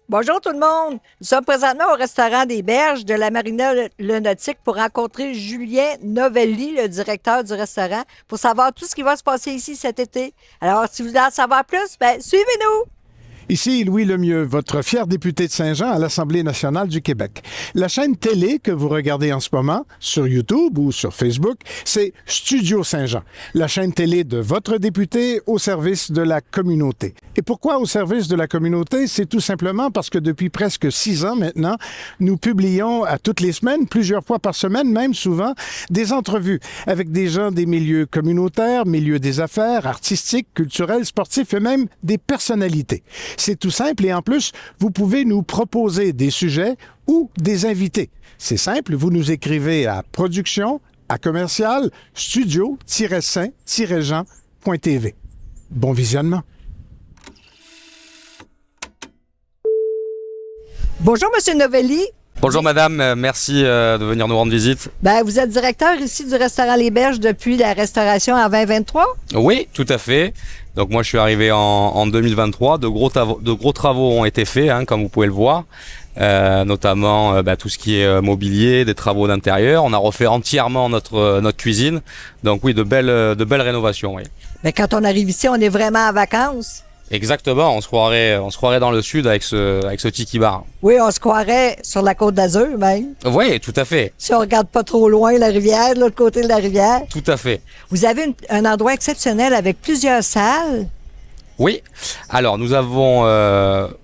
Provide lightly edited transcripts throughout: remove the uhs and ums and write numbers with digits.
Bonjour tout le monde. Nous sommes présentement au restaurant des Berges de la Marina Le Nautique pour rencontrer Julien Novelli, le directeur du restaurant, pour savoir tout ce qui va se passer ici cet été. Alors, si vous voulez en savoir plus, suivez-nous. Ici Louis Lemieux, votre fier député de Saint-Jean à l'Assemblée nationale du Québec. La chaîne télé que vous regardez en ce moment, sur YouTube ou sur Facebook, c'est Studio Saint-Jean, la chaîne télé de votre député au service de la communauté. Et pourquoi au service de la communauté? C'est tout simplement parce que depuis presque 6 ans maintenant, nous publions à toutes les semaines, plusieurs fois par semaine, même souvent, des entrevues avec des gens des milieux communautaires, milieux des affaires, artistiques, culturels, sportifs et même des personnalités. C'est tout simple et en plus, vous pouvez nous proposer des sujets ou des invités. C'est simple, vous nous écrivez à production, à commercial, studio-saint-jean.tv. Bon visionnement. Bonjour, Monsieur Novelli. Bonjour madame, merci de venir nous rendre visite. Vous êtes directeur ici du restaurant Les Berges depuis la restauration en 2023? Oui, tout à fait. Donc moi je suis arrivé en 2023, de gros travaux ont été faits, comme vous pouvez le voir. Notamment tout ce qui est mobilier, des travaux d'intérieur. On a refait entièrement notre cuisine. Donc oui, de belles rénovations, oui. Mais quand on arrive ici, on est vraiment en vacances. Exactement, on se croirait dans le sud avec ce tiki bar. Oui, on se croirait sur la Côte d'Azur même. Oui, tout à fait. Si on regarde pas trop loin la rivière, de l'autre côté de la rivière. Tout à fait. Vous avez un endroit exceptionnel avec plusieurs salles. Oui, alors nous avons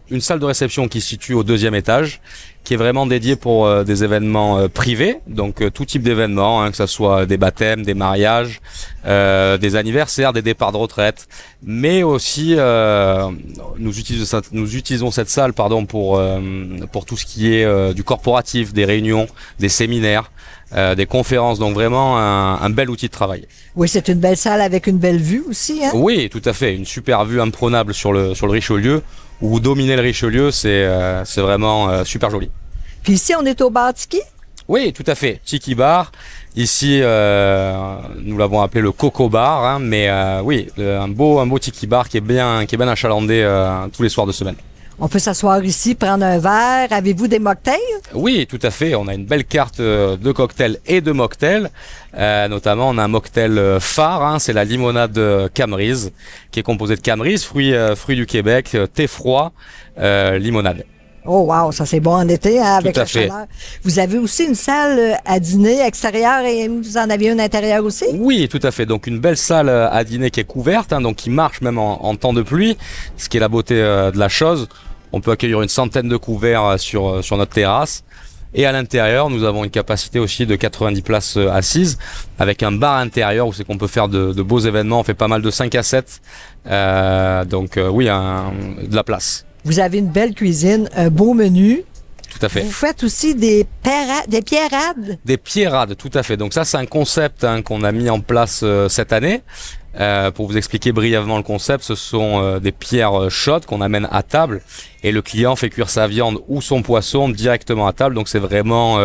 une salle de réception qui se situe au 2e étage, qui est vraiment dédiée pour des événements privés, donc tout type d'événements, que ce soit des baptêmes, des mariages, des anniversaires, des départs de retraite, mais aussi nous utilisons cette salle pour tout ce qui est du corporatif, des réunions, des séminaires, des conférences, donc vraiment un bel outil de travail. Oui, c'est une belle salle avec une belle vue aussi, Oui, tout à fait, une super vue imprenable sur le Richelieu, où vous dominez le Richelieu, c'est vraiment super joli. Puis ici, on est au bar Tiki? Oui, tout à fait, Tiki Bar. Ici, nous l'avons appelé le Coco Bar, mais oui, un beau Tiki Bar qui est bien achalandé tous les soirs de semaine. On peut s'asseoir ici, prendre un verre. Avez-vous des mocktails? Oui, tout à fait. On a une belle carte de cocktails et de mocktails. Notamment, on a un mocktail phare, c'est la limonade Camerise, qui est composée de Camerise, fruits du Québec, thé froid, limonade. Oh wow, ça c'est bon en été, avec la chaleur. Vous avez aussi une salle à dîner extérieure et vous en avez une intérieure aussi? Oui, tout à fait. Donc une belle salle à dîner qui est couverte, donc qui marche même en temps de pluie, ce qui est la beauté de la chose. On peut accueillir une centaine de couverts sur notre terrasse. Et à l'intérieur, nous avons une capacité aussi de 90 places assises, avec un bar intérieur où c'est qu'on peut faire de beaux événements. On fait pas mal de 5 à 7. Oui, de la place. Vous avez une belle cuisine, un beau menu. Tout à fait. Vous faites aussi des pierrades? Des pierrades, tout à fait. Donc ça, c'est un concept qu'on a mis en place cette année. Pour vous expliquer brièvement le concept, ce sont des pierres chaudes qu'on amène à table et le client fait cuire sa viande ou son poisson directement à table. Donc c'est vraiment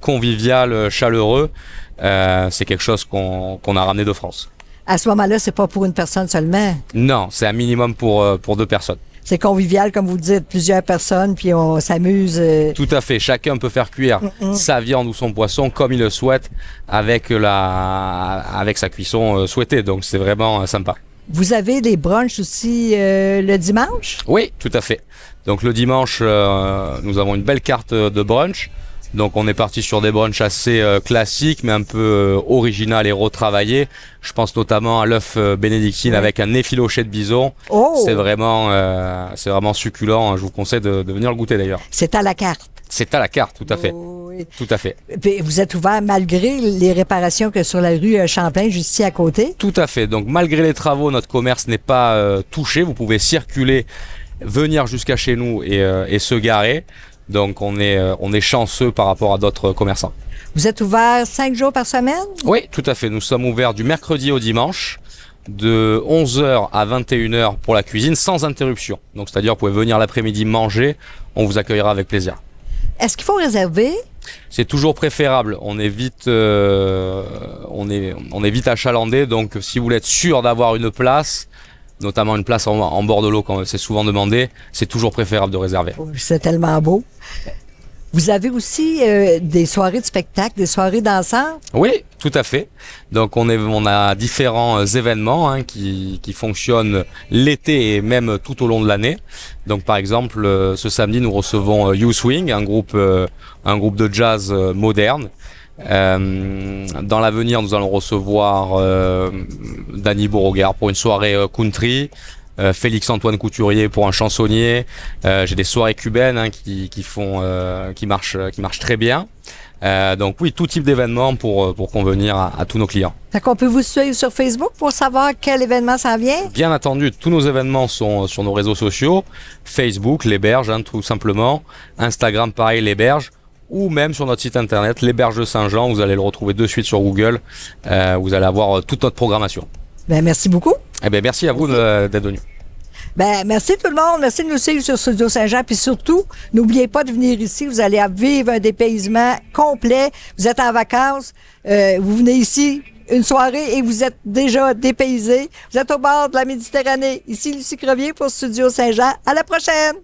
convivial, chaleureux. C'est quelque chose qu'on a ramené de France. À ce moment-là, c'est pas pour une personne seulement? Non, c'est un minimum pour 2 personnes. C'est convivial, comme vous dites, plusieurs personnes, puis on s'amuse. Tout à fait. Chacun peut faire cuire sa viande ou son poisson comme il le souhaite avec sa cuisson souhaitée. Donc, c'est vraiment sympa. Vous avez des brunchs aussi le dimanche? Oui, tout à fait. Donc, le dimanche, nous avons une belle carte de brunch. Donc on est parti sur des brunchs assez classiques mais un peu original et retravaillé. Je pense notamment à l'œuf bénédictine avec un effiloché de bison. Oh. C'est vraiment succulent. Je vous conseille de venir le goûter d'ailleurs. C'est à la carte. C'est à la carte, tout à fait. Oh, oui. Tout à fait. Puis vous êtes ouvert malgré les réparations que sur la rue Champlain, juste ici à côté? Tout à fait. Donc malgré les travaux, notre commerce n'est pas touché. Vous pouvez circuler, venir jusqu'à chez nous et se garer. Donc on est chanceux par rapport à d'autres commerçants. Vous êtes ouvert 5 jours par semaine? Oui, tout à fait. Nous sommes ouverts du mercredi au dimanche, de 11h à 21h pour la cuisine, sans interruption. Donc c'est-à-dire vous pouvez venir l'après-midi manger, on vous accueillera avec plaisir. Est-ce qu'il faut réserver? C'est toujours préférable. On est vite achalandé, donc si vous voulez être sûr d'avoir une place, notamment une place en bord de l'eau quand c'est souvent demandé, c'est toujours préférable de réserver. C'est tellement beau. Vous avez aussi des soirées de spectacle, des soirées danseurs? Oui, tout à fait. Donc on a différents événements qui fonctionnent l'été et même tout au long de l'année. Donc par exemple, ce samedi, nous recevons U-Swing, un groupe de jazz moderne. Dans l'avenir, nous allons recevoir Danny Beauregard pour une soirée country. Félix-Antoine Couturier pour un chansonnier. J'ai des soirées cubaines qui marchent très bien. Donc oui, tout type d'événements pour convenir à tous nos clients. Fait qu'on peut vous suivre sur Facebook pour savoir quel événement s'en vient? Bien entendu, tous nos événements sont sur nos réseaux sociaux. Facebook, Les Berges, tout simplement. Instagram, pareil, Les Berges. Ou même sur notre site internet, Les Berges de Saint-Jean. Vous allez le retrouver de suite sur Google. Vous allez avoir toute notre programmation. Ben, merci beaucoup. Eh bien, merci à vous d'être venu. Ben, merci tout le monde. Merci de nous suivre sur Studio Saint-Jean. Puis surtout, n'oubliez pas de venir ici. Vous allez vivre un dépaysement complet. Vous êtes en vacances. Vous venez ici une soirée et vous êtes déjà dépaysé. Vous êtes au bord de la Méditerranée. Ici, Lucie Crevier pour Studio Saint-Jean. À la prochaine!